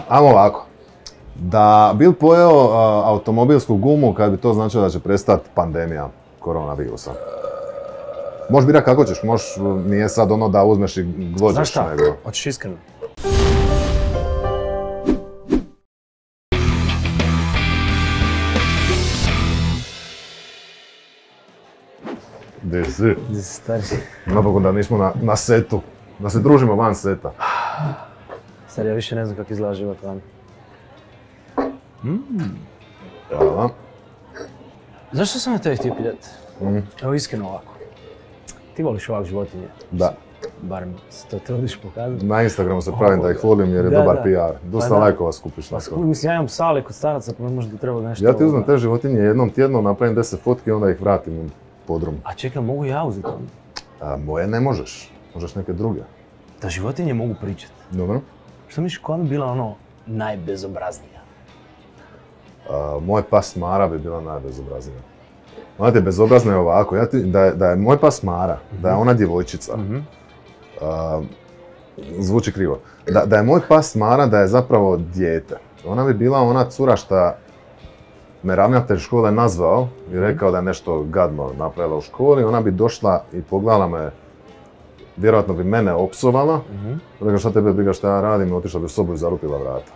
Ajmo ovako. Da bil pojeo automobilsku gumu kad bi to značilo da će prestati pandemija koronavirusa? Možeš birat kako ćeš, nije sad ono da uzmeš i glođeš. Znaš šta, hoćeš iskreno? Gdje si? Gdje si stari? Napokon da nismo na setu, da se družimo van seta. Stari, ja više ne znam kako izgleda život van. Hvala. Zašto sam ja tebi htio pitati? Evo iskreno ovako. Ti voliš ovak životinje? Da. Barem se to trudiš pokazati. Na Instagramu se pravim da ih volim jer je dobar PR. Dosta lajkova skupiš na to. Mislim, ja imam sale kod staraca, pa možda bi trebalo nešto... Ja ti uzmem te životinje jednom tjedno, napravim 10 fotki i onda ih vratim u podrum. A čekaj, mogu ja uzeti ono? Moje ne možeš. Možeš neke druge. Da životinje mogu pričati. Dobro. Što misliš, koja bi bila ono najbezobraznija? Moj pas Mara bi bila najbezobraznija. Ona ti je bezobrazna je ovako, da je moj pas Mara, da je ona djevojčica, zvuči krivo, da je moj pas Mara, da je zapravo dijete. Ona bi bila ona cura šta me ravnatelj škole nazvao i rekao da je nešto gadno napravila u školi, ona bi došla i pogledala me, vjerojatno bi mene opsovala, rekao šta tebe briga šta ja radim i otišla bi u sobu i zalupila vrata.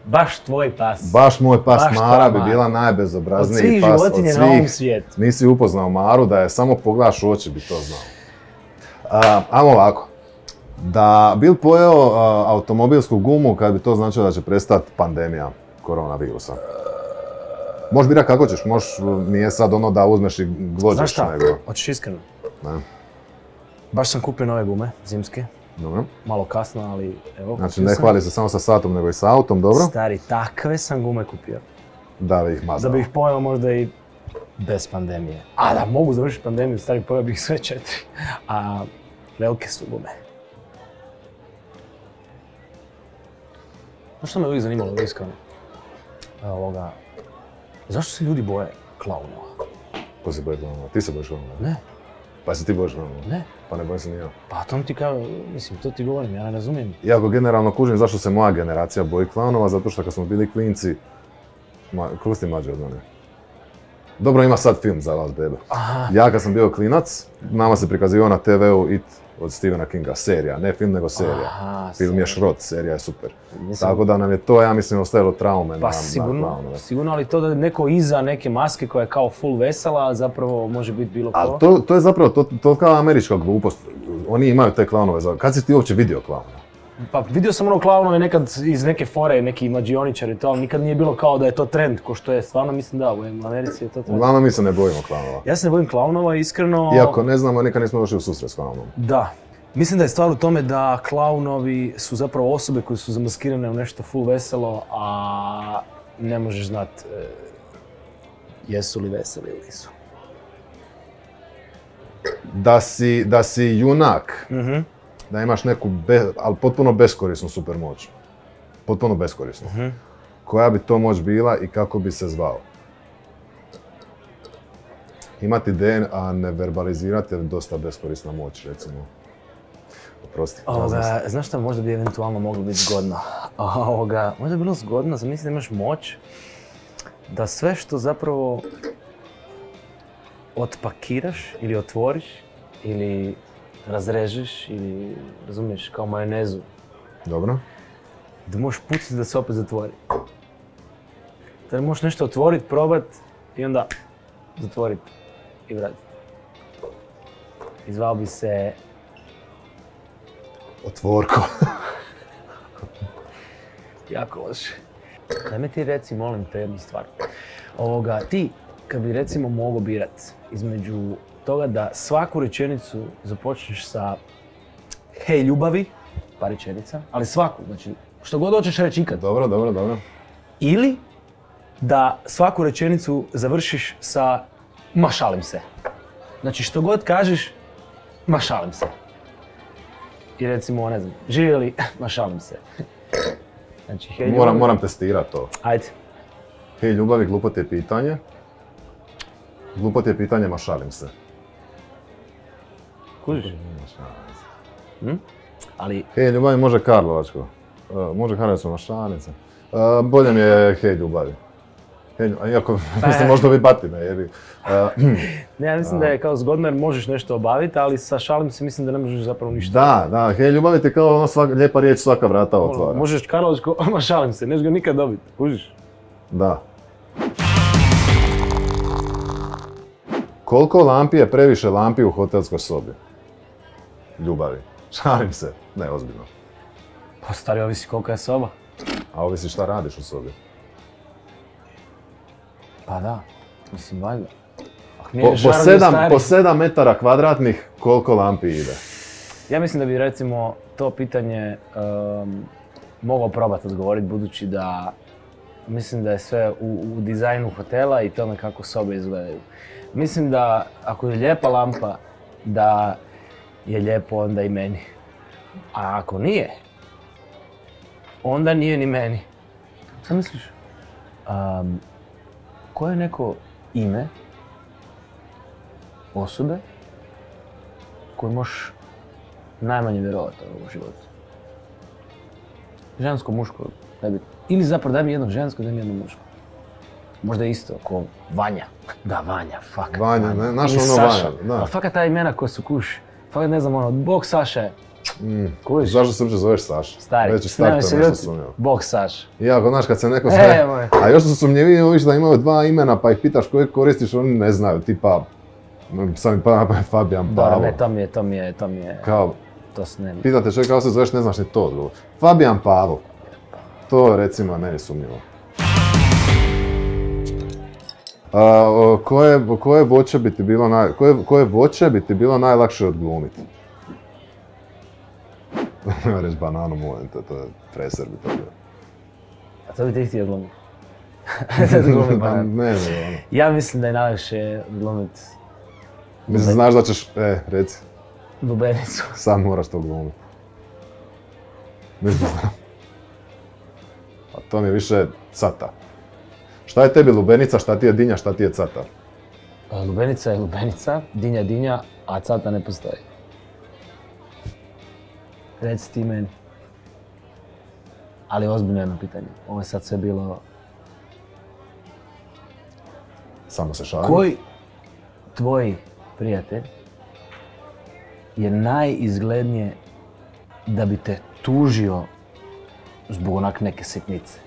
Baš tvoj pas. Baš moj pas Mara bi bila najbezobrazniji pas od svih. Od svih životinja na ovom svijetu. Nisi upoznao Maru, da je samo pogledaš u oči bi to znao. Ajmo ovako. Da bil pojeo automobilsku gumu kad bi to značilo da će prestati pandemija koronavirusa? Možeš birat kako ćeš, nije sad ono da uzmeš i glođeš. Znaš šta, hoćeš iskreno? Ne. Baš sam kupio nove gume, zimske. Dobro. Malo kasno, ali evo. Znači ne hvali se samo sa satom, nego i sa autom, dobro? Stari, takve sam gume kupio. Da bi ih mazao. Da bi ih pojeo možda i bez pandemije. A da mogu završiti pandemiju, stari, pojeo bih sve 4. A velike su gume. Znaš što me uvijek zanimalo, iskreno? Zašto se ljudi boje klaunova? Ko se boje klaunova? Ti se bojiš klaunova? Ne. Pa se ti bojiš klaunova? Ne. Pa ne bojim se ni ja. Pa to ti kao, mislim, to ti govorim, ja ne razumijem. Iako generalno kužim zašto se moja generacija boji klaunova, zato što kad smo bili klinci... Koliko si mlađi od mene? Dobro, ima sad film za vas, bebe. Ja kad sam bio klinac, nama se prikazivao na TV-u It od Stephena Kinga, serija, ne film nego serija. Film je šrot, serija je super. Tako da nam je to, ja mislim, ostavilo traume na klaunove. Sigurno, ali to da neko iza neke maske koja je kao full vesela, zapravo može biti bilo ko. Ali to je zapravo, to kao američka glupost. Oni imaju te klaunove. Kad si ti uopće vidio klauna? Pa vidio sam ono klaunove nekad iz neke fore, neki mađioničari to, ali nikad nije bilo kao da je to trend, ko što je stvarno, mislim da, u Americi je to trend. Uglavnom mi se ne bojimo klaunova. Ja se ne bojim klaunova, iskreno... Iako ne znamo, nikad nismo došli u susret s klaunom. Da. Mislim da je stvar u tome da klaunovi su zapravo osobe koje su zamaskirane u nešto full veselo, a ne možeš znat jesu li veseli ili nisu. Da si junak, da imaš neku, ali potpuno beskorisnu supermoć. Potpuno beskorisnu. Koja bi to moć bila i kako bi se zvao? Imati den, a ne verbalizirati je dosta beskorisna moć, recimo. Oprosti. Znaš šta možda bi eventualno moglo biti zgodno? Možda bi bilo zgodno, zamisli da imaš moć da sve što zapravo otpakiraš ili otvoriš ili razrežeš ili, razumiješ, kao majonezu. Dobro. Da možeš pucati da se opet zatvori. Da možeš nešto otvoriti, probati i onda zatvoriti i vratiti. I zvao bi se... Otvorko. Jako loše. Daj me ti reci, molim te, jednu stvar. Ti, kad bi recimo mogao birat između toga da svaku rečenicu započneš sa hej ljubavi, pa rečenica, ali svaku, znači što god hoćeš reći ikad. Dobro. Ili da svaku rečenicu završiš sa ma šalim se. Znači što god kažeš, ma šalim se. I recimo, ne znam, živjeli, ma šalim se. Znači, hej ljubavi... Moram testirati to. Ajde. Hej ljubavi, glupo ti je pitanje. Glupo ti je pitanje, ma šalim se. Kužiš? Ali... Hej ljubavi, može Karlovačko. Može Harrison Šanica. Bolje mi je Hej ljubavi. Iako, mislim, možda vi bati me, jer... Ne, ja mislim da je kao zgodno jer možeš nešto obaviti, ali sa šalim se mislim da ne možeš zapravo ništa. Da, Hej ljubavi ti kao ono lijepa riječ svaka vrata otvara. Možeš Karlovačko, ama šalim se, neš ga nikad dobiti, kužiš? Da. Koliko lampi je previše lampi u hotelskoj sobi? Ljubavi. Šalim se. Ne, ozbiljno. Pa stari, ovisi kolika je soba. A ovisi šta radiš u sobi. Pa da, mislim valjda. Po 7 metara kvadratnih koliko lampi ide? Ja mislim da bi recimo to pitanje mogao probati odgovoriti budući da mislim da je sve u dizajnu hotela i tome kako sobe izgledaju. Mislim da ako je lijepa lampa, da je lijepo onda i meni. A ako nije, onda nije ni meni. Šta misliš? Koje je neko ime osobe koju možeš najmanje vjerovati u životu? Žensko, muško, nebitno. Ili zapravo daj mi jedno žensko, daj mi jedno muško. Možda je isto, ko Vanja. Da, Vanja, fuck. Vanja, znaš ono Vanja, da. Ali fakat ta imena koja su kuš. Fakat ne znam ono, Bog Saša je. Kužiš? Zašto se uopće zoveš Saša? Stari, nemoj se ljuti. Bog Saša. Iako, znaš, kad se neko zove... A još su sumnjiviji oviš da imaju 2 imena pa ih pitaš kojeg koristiš, oni ne znaju, tipa... Sam mi pa napravim Fabijan Pavo. Da, ne, to mi je... Kao... To se ne... Pitate čovjek kako se zoveš, ne znaš ni to odgovor. Fabijan Pavo. To recimo meni sumnjivo. Koje voće bi ti bilo najlakše odglumiti? Nema reći bananu, molim te, to je treser bi to bilo. A to bi ti htio odglumiti? Ne, ja mislim da je najlakše odglumiti... Mislim, znaš da ćeš, reci. Lubenicu. Sam moraš to odglumiti. Mislim, znam. A to mi je više cata. Šta je tebi lubenica, šta ti je dinja, šta ti je cata? Lubenica je lubenica, dinja je dinja, a cata ne postoji. Reci ti meni. Ali ozbiljno jedno pitanje. Ovo je sad sve bilo... Samo se šalim. Koji tvoj prijatelj je najizglednije da bi te tužio zbog onak neke sitnice?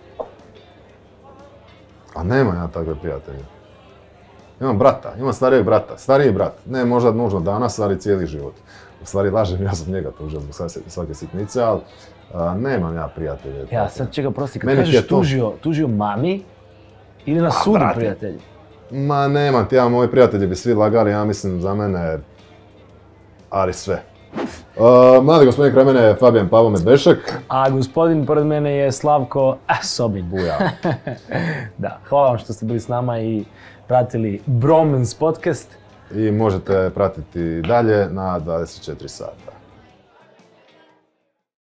A nema ja takve prijatelje. Imam brata, imam starijeg brata, stariji brat. Ne možda nužno danas, ali cijeli život. U stvari lažem, ja sam njega tužio zbog svake sitnice, ali nemam ja prijatelje. Ja sad čekaj, prosti, kad kažeš tužio mami ili na sudu prijatelji? Ma nemam ti, moji prijatelji bi svi lagali, ja mislim za mene, ali sve. Mladi gospodin kraj mene je Fabijan Pavo Medvešek. A gospodin pored mene je Slavko Sobin. Buja. Da, hvala vam što ste bili s nama i pratili Bromance podcast. I možete pratiti dalje na 24 sata.